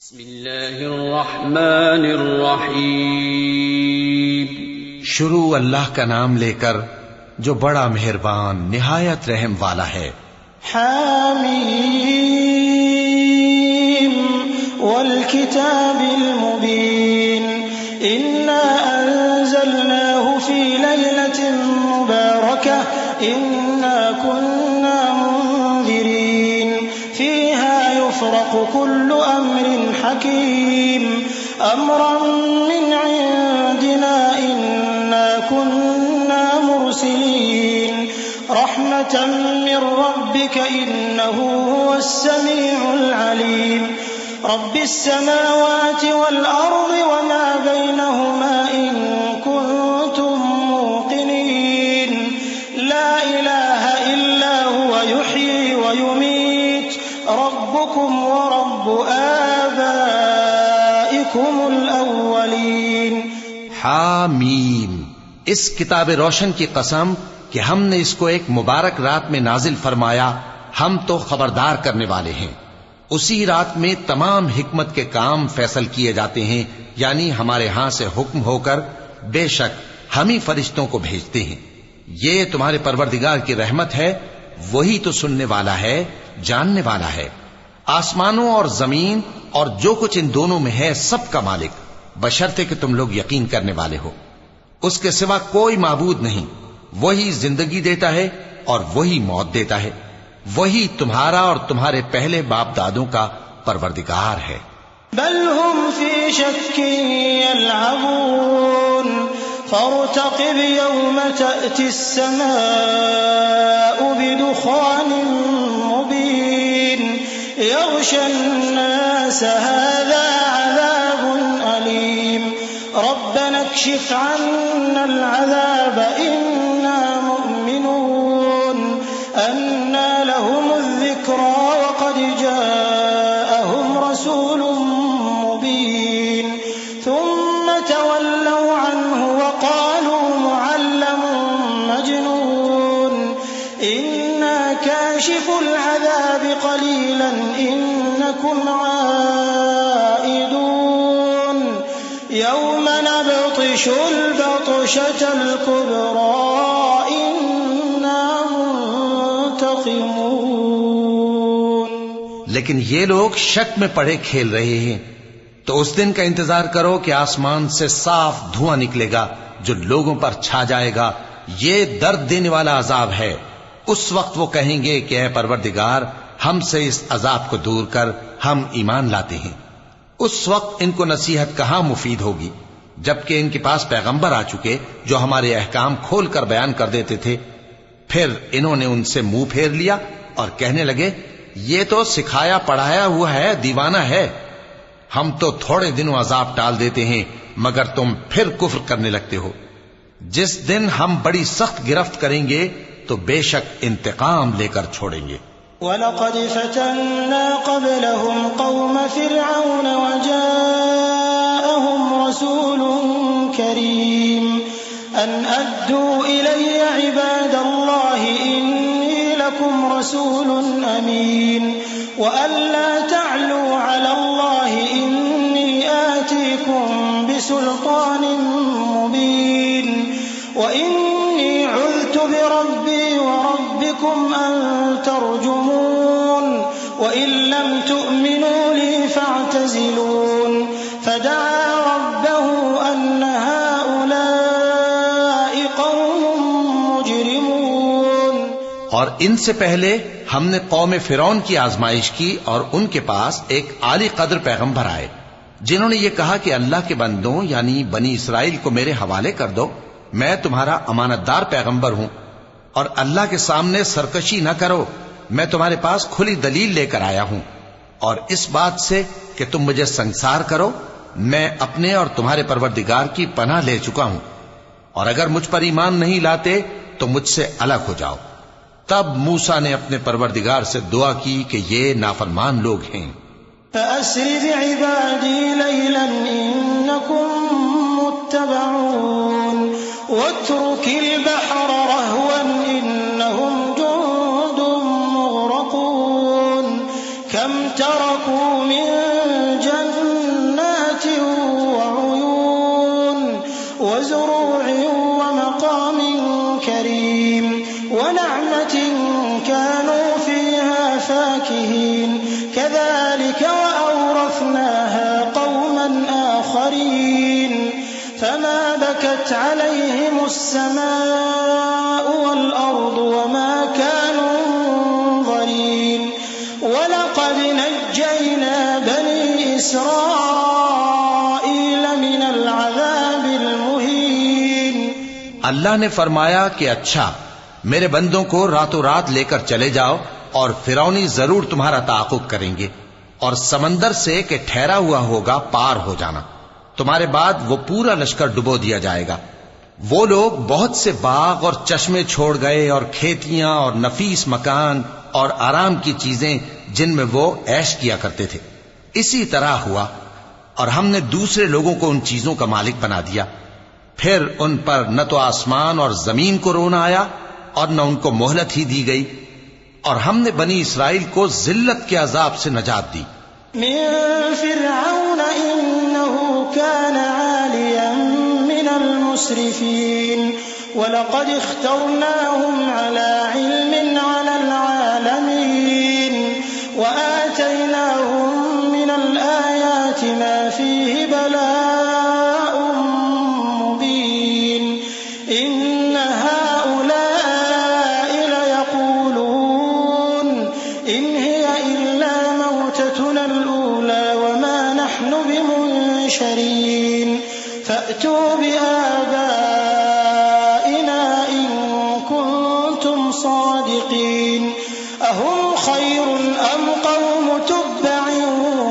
بسم اللہ الرحمن الرحیم۔ شروع اللہ کا نام لے کر جو بڑا مہربان نہایت رحم والا ہے۔ حامیم والکتاب المبین انا انزلناه فی لیلۃ مبارکہ انا کنا منذرین فیہا یفرق کل امر حکیم امرا من عندنا انا کنا مرسلین رحمة من ربك إنه هو السميع العليم رب السماوات والأرض وما بينهما إن كنتم موقنين لا إله إلا هو يحيي ويميت ربكم ورب آبائكم الأولين۔ حامیم، اس کتاب روشن کی قسم کہ ہم نے اس کو ایک مبارک رات میں نازل فرمایا، ہم تو خبردار کرنے والے ہیں۔ اسی رات میں تمام حکمت کے کام فیصل کیے جاتے ہیں، یعنی ہمارے ہاں سے حکم ہو کر بے شک ہم ہی فرشتوں کو بھیجتے ہیں۔ یہ تمہارے پروردگار کی رحمت ہے، وہی تو سننے والا ہے، جاننے والا ہے۔ آسمانوں اور زمین اور جو کچھ ان دونوں میں ہے سب کا مالک، بشرطے کہ تم لوگ یقین کرنے والے ہو۔ اس کے سوا کوئی معبود نہیں، وہی زندگی دیتا ہے اور وہی موت دیتا ہے، وہی تمہارا اور تمہارے پہلے باپ دادوں کا پروردگار ہے۔ بل هم في شك يلعبون فارتقب يوم تأتي السماء بدخان مبين يغشى الناس هذا عذاب أليم ربنا اكشف عنا العذاب إنا مؤمنون أنى لهم الذكرى وقد جاءهم رسول مبين ثم تولوا عنه وقالوا معلم مجنون إنا كاشف العذاب قليلا إنكم عائدون يوم نبطش البطشة الكبرى إنا منتقمون۔ لیکن یہ لوگ شک میں پڑے کھیل رہے ہیں، تو اس دن کا انتظار کرو کہ آسمان سے صاف دھواں نکلے گا جو لوگوں پر چھا جائے گا، یہ درد دینے والا عذاب ہے۔ اس وقت وہ کہیں گے کہ اے پروردگار، ہم سے اس عذاب کو دور کر، ہم ایمان لاتے ہیں۔ اس وقت ان کو نصیحت کہاں مفید ہوگی، جبکہ ان کے پاس پیغمبر آ چکے جو ہمارے احکام کھول کر بیان کر دیتے تھے۔ پھر انہوں نے ان سے منہ پھیر لیا اور کہنے لگے یہ تو سکھایا پڑھایا ہوا ہے، دیوانہ ہے، ہم تو تھوڑے دنوں عذاب ٹال دیتے ہیں مگر تم پھر کفر کرنے لگتے ہو۔ جس دن ہم بڑی سخت گرفت کریں گے تو بے شک انتقام لے کر چھوڑیں گے۔ وَلَقَدْ فَتَنَّا قَبْلَهُمْ قَوْمَ فِرْعَوْنَ وَجَاءَهُمْ رَسُولٌ كَرِيمٌ أَنْ أَدُّوا إِلَيَّ عِبَادَ اللَّهِ إِنِّي لَكُمْ رَسُولٌ أَمِينٌ وَأَلَّا تَعْلُوا عَلَى اللَّهِ إِنِّي آتِيكُمْ بِسُلْطَانٍ مُبِينٍ وَإِنِّي عُذْتُ بِرَبِّي وَرَبِّكُمْ أَن تَرْجُمُونِ وَإِن لَّمْ تُؤْمِنُوا لِي فَاعْتَزِلُونِ فَدَعَا رَبَّهُ أَنَّ هَٰؤُلَاءِ قَوْمٌ مُجْرِمُونَ۔ اور ان سے پہلے ہم نے قوم فرعون کی آزمائش کی اور ان کے پاس ایک عالی قدر پیغمبر آئے جنہوں نے یہ کہا کہ اللہ کے بندوں یعنی بنی اسرائیل کو میرے حوالے کر دو، میں تمہارا امانت دار پیغمبر ہوں، اور اللہ کے سامنے سرکشی نہ کرو، میں تمہارے پاس کھلی دلیل لے کر آیا ہوں، اور اس بات سے کہ تم مجھے سنسار کرو میں اپنے اور تمہارے پروردگار کی پناہ لے چکا ہوں، اور اگر مجھ پر ایمان نہیں لاتے تو مجھ سے الگ ہو جاؤ۔ تب موسیٰ نے اپنے پروردگار سے دعا کی کہ یہ نافرمان لوگ ہیں۔ فَأَسْرِ بِعِبَادِي لَيْلًا إِنَّكُمْ مُتَّبَعُونَ وَاتْرُكِ الْبَحْرَ رَهْوًا إِنَّهُمْ جُندٌ مُغْرَقُونَ كَمْ تَرَكُوا مِن جَنَّاتٍ عليهم السماء والأرض وما كانوا منظرين ولقد نجينا بني إسرائيل من العذاب المهين. اللہ نے فرمایا کہ اچھا میرے بندوں کو راتوں رات لے کر چلے جاؤ اور فرعونی ضرور تمہارا تعاقب کریں گے اور سمندر سے کہ ٹھہرا ہوا ہوگا پار ہو جانا. تمہارے بعد وہ پورا لشکر ڈبو دیا جائے گا. وہ لوگ بہت سے باغ اور چشمے چھوڑ گئے اور کھیتیاں اور نفیس مکان اور آرام کی چیزیں جن میں وہ عیش کیا کرتے تھے. اسی طرح ہوا اور ہم نے دوسرے لوگوں کو ان چیزوں کا مالک بنا دیا. پھر ان پر نہ تو آسمان اور زمین کو رونا آیا اور نہ ان کو مہلت ہی دی گئی. اور ہم نے بنی اسرائیل کو ذلت کے عذاب سے نجات دی. من فرعون إنه كان عاليا من المسرفين ولقد اخترناهم على علم على العالمين وآتيناهم من الآيات ما فيه بلاء مبين. إن هؤلاء ليقولون إن هي إلا موتتنا الأولى وما نحن بمنشرين فأتوا بآبائنا إن كنتم صادقين. أهم خير أم قوم تبع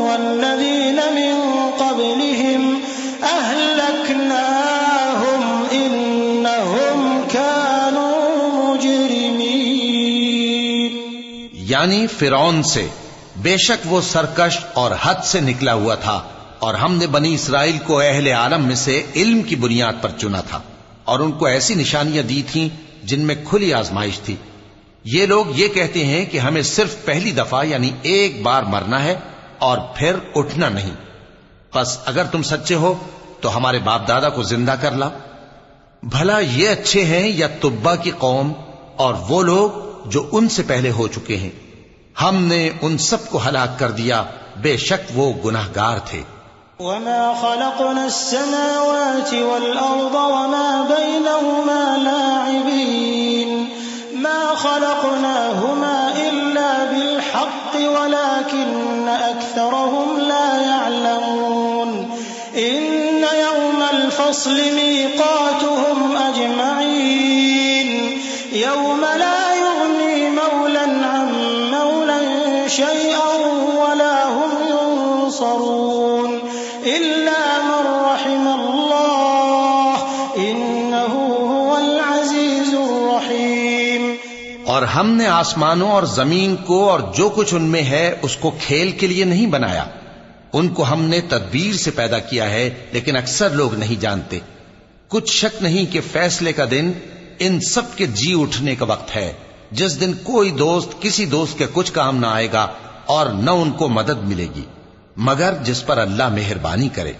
والذين من قبلهم أهلكناهم إنهم كانوا مجرمين. یعنی فرعون سے بے شک وہ سرکش اور حد سے نکلا ہوا تھا اور ہم نے بنی اسرائیل کو اہل عالم میں سے علم کی بنیاد پر چنا تھا اور ان کو ایسی نشانیاں دی تھیں جن میں کھلی آزمائش تھی. یہ لوگ یہ کہتے ہیں کہ ہمیں صرف پہلی دفعہ یعنی ایک بار مرنا ہے اور پھر اٹھنا نہیں. پس اگر تم سچے ہو تو ہمارے باپ دادا کو زندہ کر لاؤ. بھلا یہ اچھے ہیں یا تبا کی قوم اور وہ لوگ جو ان سے پہلے ہو چکے ہیں؟ ہم نے ان سب کو ہلاک کر دیا، بے شک وہ گناہگار تھے. وما خلقنا السماوات والأرض وما بينهما لاعبين ما خلقناهما إلا بالحق ولكن أكثرهم لا يعلمون. إن يوم الفصل ميقاتهم أجمعين يوم لا يغني مولا عن مولا شيئا ولا هم ينصرون إلا من رحم الله إنه هو العزيز الرحيم. اور ہم نے آسمانوں اور زمین کو اور جو کچھ ان میں ہے اس کو کھیل کے لیے نہیں بنایا. ان کو ہم نے تدبیر سے پیدا کیا ہے لیکن اکثر لوگ نہیں جانتے. کچھ شک نہیں کہ فیصلے کا دن ان سب کے جی اٹھنے کا وقت ہے، جس دن کوئی دوست کسی دوست کے کچھ کام نہ آئے گا اور نہ ان کو مدد ملے گی مگر جس پر اللہ مہربانی کرے.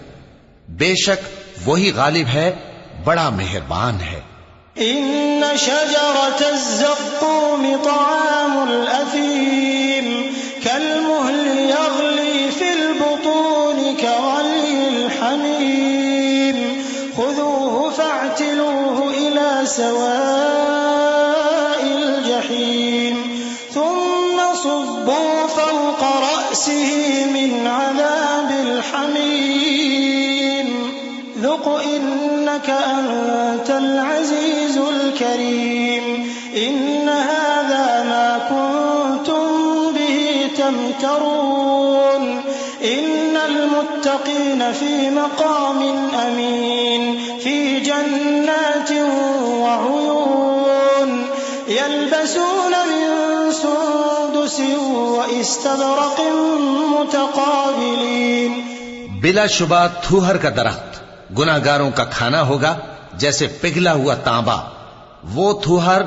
بے شک وہی غالب ہے، بڑا مہربان ہے. إن شجرة الزقوم طعام الأثيم كالمهل يغلي في البطون كغلي الحميم خذوه فاعتلوه إلى سواء الجحيم ثم صبوا فوق رأسه من عذاب الحميم ذق إنك أنت العزيز الكريم. إن هذا ما كنتم به تمترون. إن المتقين في مقام أمين في جنات وعيون يلبسون من سندس واستبرق متقابلين. بلا شبہ تھوہر کا درخت گناہگاروں کا کھانا ہوگا جیسے پگھلا ہوا تانبا. وہ تھوہر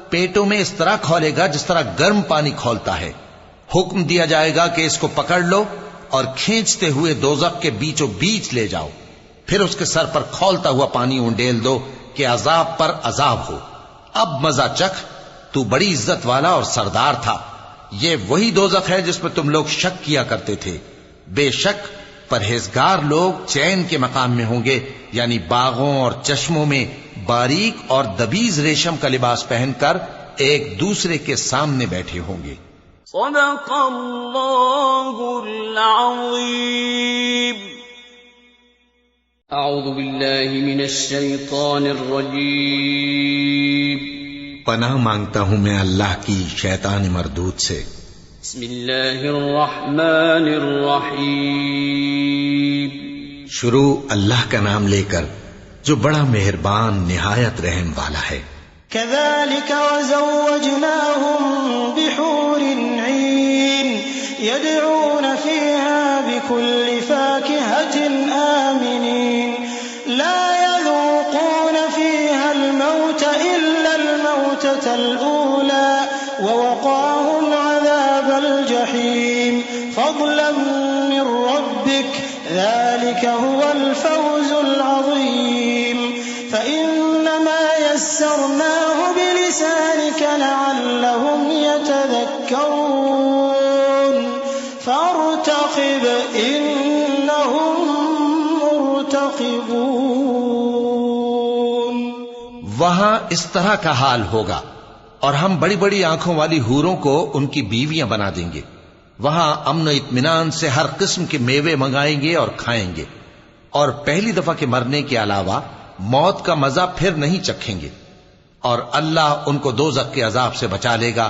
پیٹوں میں اس طرح کھولے گا جس طرح گرم پانی کھولتا ہے. حکم دیا جائے گا کہ اس کو پکڑ لو اور کھینچتے ہوئے دوزخ کے بیچوں بیچ لے جاؤ. پھر اس کے سر پر کھولتا ہوا پانی انڈیل دو کہ عذاب پر عذاب ہو. اب مزہ چکھ، تو بڑی عزت والا اور سردار تھا. یہ وہی دوزخ ہے جس میں تم لوگ شک کیا کرتے تھے. بے شک پرہیزگار لوگ چین کے مقام میں ہوں گے، یعنی باغوں اور چشموں میں باریک اور دبیز ریشم کا لباس پہن کر ایک دوسرے کے سامنے بیٹھے ہوں گے۔ صدق اللہ العظیم۔ اعوذ باللہ من الشیطان الرجیم۔ پناہ مانگتا ہوں میں اللہ کی شیطان مردود سے۔ بسم اللہ الرحمن الرحیم۔ شروع اللہ کا نام لے کر جو بڑا مہربان نہایت رحم والا ہے۔ كذلك وزوجناهم بحور عين يدعون فيها بكل فاكهة آمنين لا يذوقون فيها الموت إلا الموتة الأولى ووقاهم عذاب الجحيم فضلا من ربك ذلك هو الفوز العظيم فإنما يسرناه بلسانك لعلهم يتذكرون فارتقب إنهم مرتقبون۔ وہاں اس طرح کا حال ہوگا، اور ہم بڑی بڑی آنکھوں والی حوروں کو ان کی بیویاں بنا دیں گے۔ وہاں امن و اطمینان سے ہر قسم کے میوے منگائیں گے اور کھائیں گے، اور پہلی دفعہ کے مرنے کے علاوہ موت کا مزہ پھر نہیں چکھیں گے، اور اللہ ان کو دوزخ کے عذاب سے بچا لے گا۔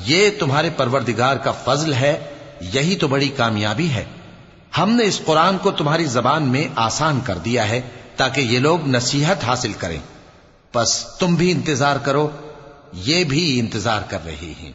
یہ تمہارے پروردگار کا فضل ہے، یہی تو بڑی کامیابی ہے۔ ہم نے اس قرآن کو تمہاری زبان میں آسان کر دیا ہے تاکہ یہ لوگ نصیحت حاصل کریں، پس تم بھی انتظار کرو، یہ بھی انتظار کر رہے ہیں۔